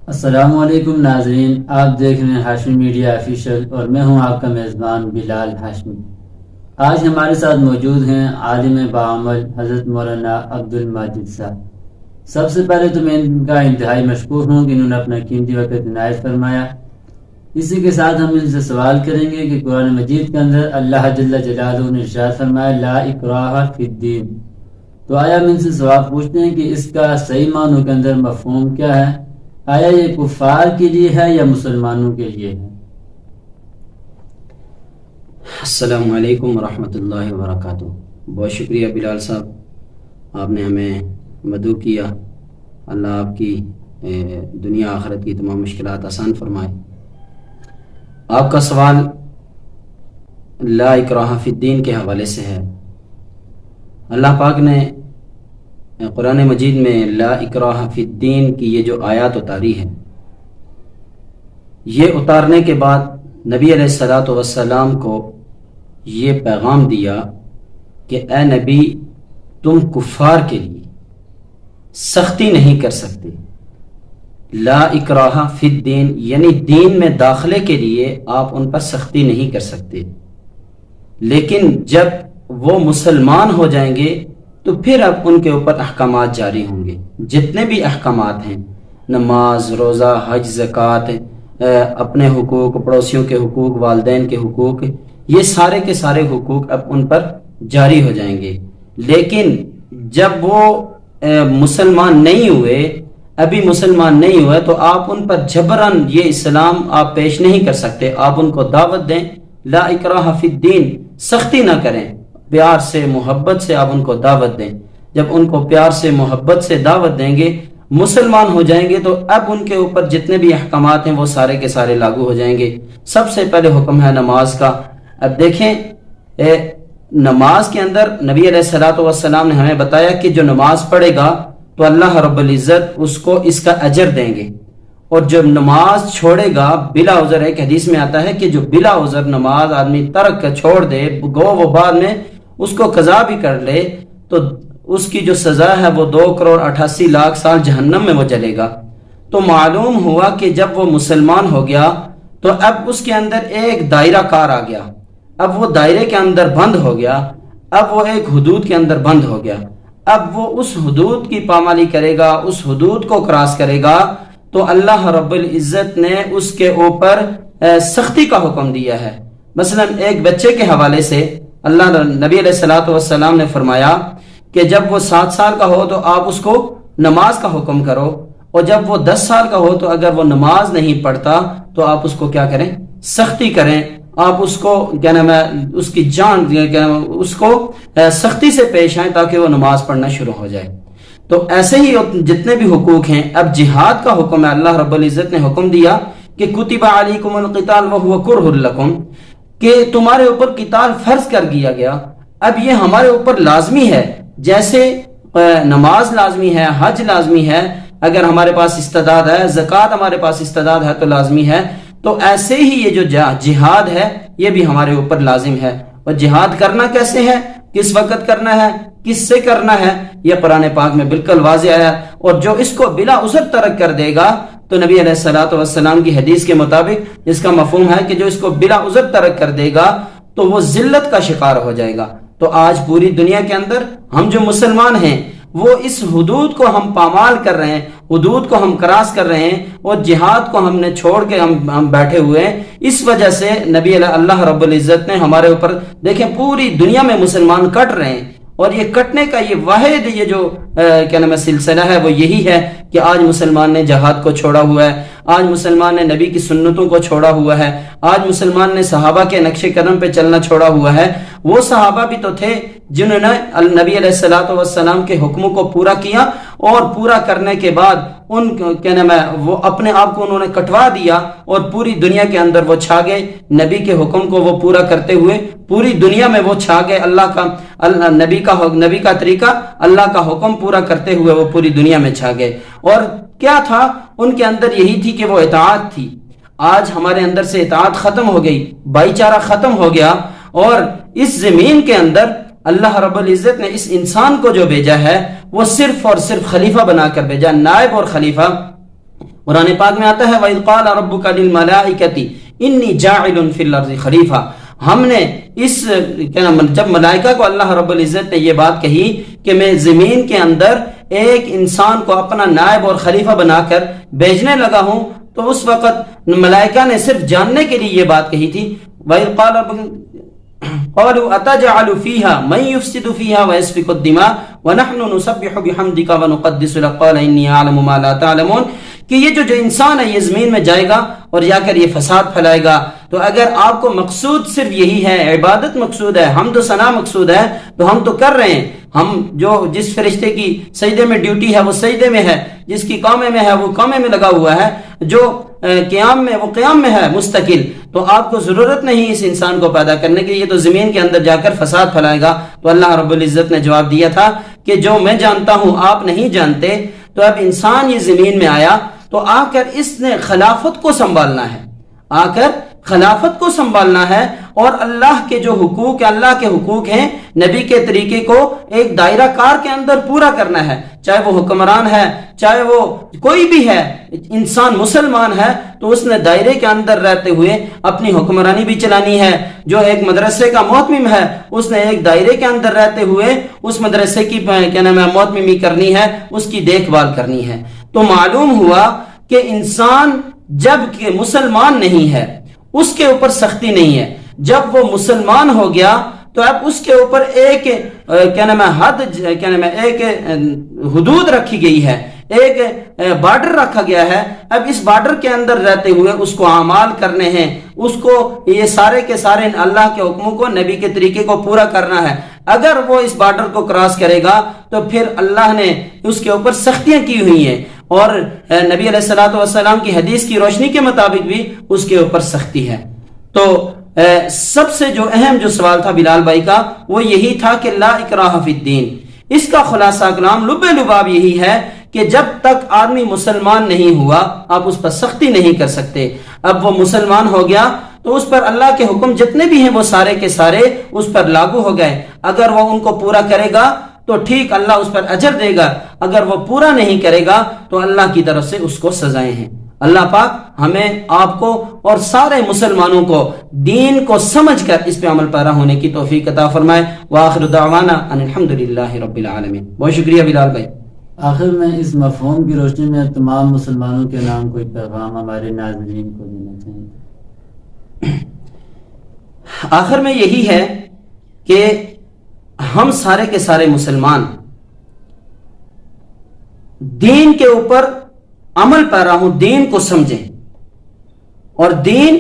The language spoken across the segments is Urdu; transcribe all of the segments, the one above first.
السلام علیکم ناظرین، آپ دیکھ رہے ہیں ہاشمی میڈیا آفیشیل اور میں ہوں آپ کا میزبان بلال ہاشمی۔ آج ہمارے ساتھ موجود ہیں عالم بعمل حضرت مولانا عبد الماجد صاحب۔ سب سے پہلے تو میں ان کا انتہائی مشکور ہوں کہ انہوں نے اپنا قیمتی وقت عنایت فرمایا۔ اسی کے ساتھ ہم ان سے سوال کریں گے کہ قرآن مجید کے اندر اللہ جل جلالہ نے ارشاد فرمایا لا اکراہ فی الدین، تو آیا ہم ان سے سوال پوچھتے ہیں کہ اس کا صحیح معنوں کے اندر مفہوم کیا ہے؟ آیا یہ کفار کے لیے ہے یا مسلمانوں کے لیے ہے؟ السلام علیکم ورحمۃ اللہ وبرکاتہ۔ بہت شکریہ بلال صاحب، آپ نے ہمیں مدعو کیا۔ اللہ آپ کی دنیا آخرت کی تمام مشکلات آسان فرمائے۔ آپ کا سوال لا اکراہ فی الدین کے حوالے سے ہے۔ اللہ پاک نے قرآن مجید میں لا اکراہ فی الدین کی یہ جو آیات اتاری ہے، یہ اتارنے کے بعد نبی علیہ الصلوۃ والسلام کو یہ پیغام دیا کہ اے نبی، تم کفار کے لیے سختی نہیں کر سکتے۔ لا اکراہ فی الدین یعنی دین میں داخلے کے لیے آپ ان پر سختی نہیں کر سکتے، لیکن جب وہ مسلمان ہو جائیں گے تو پھر اب ان کے اوپر احکامات جاری ہوں گے۔ جتنے بھی احکامات ہیں، نماز، روزہ، حج، زکوٰۃ، اپنے حقوق، پڑوسیوں کے حقوق، والدین کے حقوق، یہ سارے کے سارے حقوق اب ان پر جاری ہو جائیں گے۔ لیکن جب وہ مسلمان نہیں ہوئے، ابھی مسلمان نہیں ہوئے، تو آپ ان پر جبراً یہ اسلام آپ پیش نہیں کر سکتے۔ آپ ان کو دعوت دیں، لا اکراہ فی الدین، سختی نہ کریں، پیار سے محبت سے آپ ان کو دعوت دیں۔ جب ان کو پیار سے محبت سے دعوت دیں گے، مسلمان ہو جائیں گے، تو اب ان کے اوپر جتنے بھی احکامات ہیں وہ سارے کے سارے لاگو ہو جائیں گے۔ سب سے پہلے حکم ہے نماز کا۔ اب دیکھیں، نماز کے اندر نبی علیہ الصلوۃ والسلام نے ہمیں بتایا کہ جو نماز پڑھے گا تو اللہ رب العزت اس کو اس کا اجر دیں گے، اور جو نماز چھوڑے گا بلا عذر، ایک حدیث میں آتا ہے کہ جو بلا عذر نماز آدمی ترک چھوڑ دے، گو وہ بعد میں اس کو قضا بھی کر لے، تو اس کی جو سزا ہے وہ 2,88,00,000 سال جہنم میں وہ جلے گا۔ تو معلوم ہوا کہ جب وہ مسلمان ہو گیا تو اب اس کے اندر ایک دائرہ کار آ گیا، اب وہ دائرے کے اندر بند ہو گیا، اب وہ ایک حدود کے اندر بند ہو گیا۔ اب وہ اس حدود کی پامالی کرے گا، اس حدود کو کراس کرے گا، تو اللہ رب العزت نے اس کے اوپر سختی کا حکم دیا ہے۔ مثلا ایک بچے کے حوالے سے اللہ نبی علیہ الصلوۃ والسلام نے فرمایا کہ جب وہ 7 سال کا ہو تو آپ اس کو نماز کا حکم کرو، اور جب وہ 10 سال کا ہو تو اگر وہ نماز نہیں پڑھتا تو آپ اس کو کیا کریں؟ سختی کریں۔ آپ اس کو کیا نام ہے، اس کی جان اس کو سختی سے پیش آئیں تاکہ وہ نماز پڑھنا شروع ہو جائے۔ تو ایسے ہی جتنے بھی حقوق ہیں، اب جہاد کا حکم ہے۔ اللہ رب العزت نے حکم دیا کہ کتب علیکم القتال وہو کرہ لکم، کہ تمہارے اوپر قتال فرض کر دیا گیا۔ اب یہ ہمارے اوپر لازمی ہے، جیسے نماز لازمی ہے، حج لازمی ہے، اگر ہمارے پاس استعداد ہے، زکوٰۃ ہمارے پاس استعداد ہے تو لازمی ہے، تو ایسے ہی یہ جو جہاد ہے یہ بھی ہمارے اوپر لازم ہے۔ اور جہاد کرنا کیسے ہے، کس وقت کرنا ہے، کس سے کرنا ہے، یہ قرآن پاک میں بالکل واضح ہے۔ اور جو اس کو بلا عذر ترک کر دے گا تو نبی علیہ الصلوۃ والسلام کی حدیث کے مطابق اس کا مفہوم ہے کہ جو اس کو بلا عذر ترک کر دے گا تو وہ ذلت کا شکار ہو جائے گا۔ تو آج پوری دنیا کے اندر ہم جو مسلمان ہیں وہ اس حدود کو ہم پامال کر رہے ہیں، حدود کو ہم کراس کر رہے ہیں، اور جہاد کو ہم نے چھوڑ کے ہم بیٹھے ہوئے ہیں۔ اس وجہ سے نبی اللہ رب العزت نے ہمارے اوپر، دیکھیں پوری دنیا میں مسلمان کٹ رہے ہیں، اور یہ کٹنے کا یہ واحد یہ جو کیا نام ہے سلسلہ ہے وہ یہی ہے کہ آج مسلمان نے جہاد کو چھوڑا ہوا ہے، آج مسلمان نے نبی کی سنتوں کو چھوڑا ہوا ہے، آج مسلمان نے صحابہ کے نقش قدم پہ چلنا چھوڑا ہوا ہے۔ وہ صحابہ بھی تو تھے جنہوں نے نبی علیہ الصلوۃ والسلام کے حکموں کو پورا کیا، اور پورا کرنے کے بعد ان کیا نام ہے وہ اپنے آپ کو انہوں نے کٹوا دیا، اور پوری دنیا کے اندر وہ چھا گئے۔ نبی کے حکم کو وہ پورا کرتے ہوئے پوری دنیا میں وہ چھا گئے۔ نبی کا طریقہ، اللہ کا حکم پورا کرتے ہوئے وہ پوری دنیا میں چھا گئے۔ اور کیا تھا ان کے اندر؟ یہی تھی کہ وہ اطاعت تھی۔ آج ہمارے اندر سے اطاعت ختم ہو گئی، بھائی چارہ ختم ہو گیا، اور اس زمین کے اندر اللہ رب العزت نے اس انسان کو جو بھیجا ہے وہ صرف اور صرف خلیفہ بنا کر بھیجا، نائب اور خلیفہ۔ قرآن پاک میں آتا ہے وَإِذْ قَالَ رَبُّكَ لِلْمَلَائِكَةِ إِنِّي جَاعِلٌ فِي الْأَرْضِ خَلِيفَةً، ہم نے اس جب ملائکہ کو اللہ رب العزت نے یہ بات کہی کہ میں زمین کے اندر ایک انسان کو اپنا نائب اور خلیفہ بنا کر بھیجنے لگا ہوں، تو اس وقت ملائکہ نے صرف جاننے کے لیے یہ بات کہی تھی. وَإِذْ قَالَ قَالُوا أَتَجْعَلُ فِيهَا مَن يُفْسِدُ فِيهَا وَيَسْفِكُ الدِّمَاءَ وَنَحْنُ نُسَبِّحُ بِحَمْدِكَ وَنُقَدِّسُ لَكَ قَالَ إِنِّي أَعْلَمُ مَا لَا تَعْلَمُونَ، کہ یہ جو انسان ہے یہ زمین میں جائے گا اور جا کر یہ فساد پھیلائے گا. تو اگر آپ کو مقصود صرف یہی ہے، عبادت مقصود ہے، حمد و ثنا مقصود ہے، تو ہم تو کر رہے ہیں. ہم جو جس فرشتے کی سجدے میں ڈیوٹی ہے وہ سجدے میں ہے، جس کی قامے میں ہے وہ قامے میں لگا ہوا ہے، جو قیام میں وہ قیام میں ہے مستقل. تو آپ کو ضرورت نہیں اس انسان کو پیدا کرنے کی، یہ تو زمین کے اندر جا کر فساد پھیلائے گا. تو اللہ رب العزت نے جواب دیا تھا کہ جو میں جانتا ہوں آپ نہیں جانتے. تو اب انسان یہ زمین میں آیا تو آ کر اس نے خلافت کو سنبھالنا ہے، آ کر خلافت کو سنبھالنا ہے، اور اللہ کے جو حقوق ہیں، اللہ کے حقوق ہیں، نبی کے طریقے کو ایک دائرہ کار کے اندر پورا کرنا ہے. چاہے وہ حکمران ہے، چاہے وہ کوئی بھی ہے، انسان مسلمان ہے تو اس نے دائرے کے اندر رہتے ہوئے اپنی حکمرانی بھی چلانی ہے. جو ایک مدرسے کا محتمم ہے اس نے ایک دائرے کے اندر رہتے ہوئے اس مدرسے کی محتممی کرنی ہے، اس کی دیکھ بھال کرنی ہے. تو معلوم ہوا کہ انسان جب کہ مسلمان نہیں ہے اس کے اوپر سختی نہیں ہے. جب وہ مسلمان ہو گیا تو اب اس کے اوپر ایک ایک حدود رکھی گئی ہے، ایک بارڈر رکھا گیا ہے. اب اس بارڈر کے اندر رہتے ہوئے اس کو اعمال کرنے ہیں، اس کو یہ سارے کے سارے اللہ کے حکموں کو، نبی کے طریقے کو پورا کرنا ہے. اگر وہ اس بارڈر کو کراس کرے گا تو پھر اللہ نے اس کے اوپر سختیاں کی ہوئی ہیں، اور نبی علیہ الصلوۃ والسلام کی حدیث کی روشنی کے مطابق بھی اس کے اوپر سختی ہے. تو سب سے جو اہم جو سوال تھا بلال بھائی کا وہ یہی تھا کہ لا اکراہ فی الدین. اس کا خلاصہ کلام لب لباب یہی ہے کہ جب تک آدمی مسلمان نہیں ہوا آپ اس پر سختی نہیں کر سکتے. اب وہ مسلمان ہو گیا تو اس پر اللہ کے حکم جتنے بھی ہیں وہ سارے کے سارے اس پر لاگو ہو گئے. اگر وہ ان کو پورا کرے گا تو ٹھیک، اللہ اس پر اجر دے گا. اگر وہ پورا نہیں کرے گا تو اللہ کی طرف سے اس کو سزائیں ہیں. اللہ پاک ہمیں، آپ کو اور سارے مسلمانوں کو دین کو سمجھ کر اس پہ عمل پیرا ہونے کی توفیق عطا فرمائے. وآخر دعوانا ان الحمدللہ رب العالمین. بہت شکریہ بلال بھائی. آخر میں اس مفہوم کی روشنی میں تمام مسلمانوں کے نام کوئی پیغام ہمارے ناظرین کو دینا چاہیں. آخر میں یہی ہے کہ ہم سارے کے سارے مسلمان دین کے اوپر عمل پیرا ہوں، دین کو سمجھیں. اور دین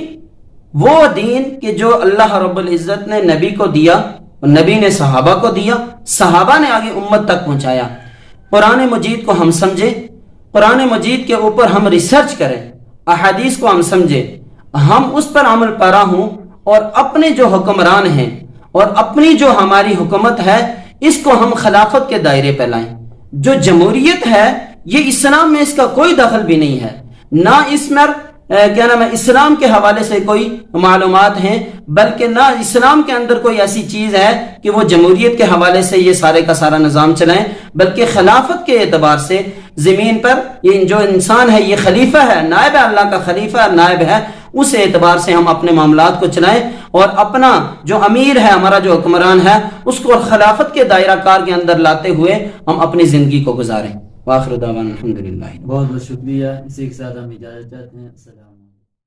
وہ دین کہ جو اللہ رب العزت نے نبی کو دیا، اور نبی نے صحابہ کو دیا، صحابہ نے آگے امت تک پہنچایا. قرآن مجید کو ہم سمجھیں، قرآن مجید کے اوپر ہم ریسرچ کریں، احادیث کو ہم سمجھیں، ہم اس پر عمل پیرا ہوں، اور اپنے جو حکمران ہیں اور اپنی جو ہماری حکومت ہے اس کو ہم خلافت کے دائرے پہ لائیں. جو جمہوریت ہے یہ اسلام میں اس کا کوئی دخل بھی نہیں ہے، نہ اس میں اسلام کے حوالے سے کوئی معلومات ہیں، بلکہ نہ اسلام کے اندر کوئی ایسی چیز ہے کہ وہ جمہوریت کے حوالے سے یہ سارے کا سارا نظام چلائیں، بلکہ خلافت کے اعتبار سے زمین پر یہ جو انسان ہے یہ خلیفہ ہے، نائب ہے، اللہ کا خلیفہ نائب ہے. اس اعتبار سے ہم اپنے معاملات کو چلائیں اور اپنا جو امیر ہے، ہمارا جو حکمران ہے، اس کو خلافت کے دائرہ کار کے اندر لاتے ہوئے ہم اپنی زندگی کو گزاریں. وآخر دعوانا الحمدللہ. بہت بہت شکریہ. اسی کے ساتھ ہم اجازت چاہتے ہیں. السلام علیکم.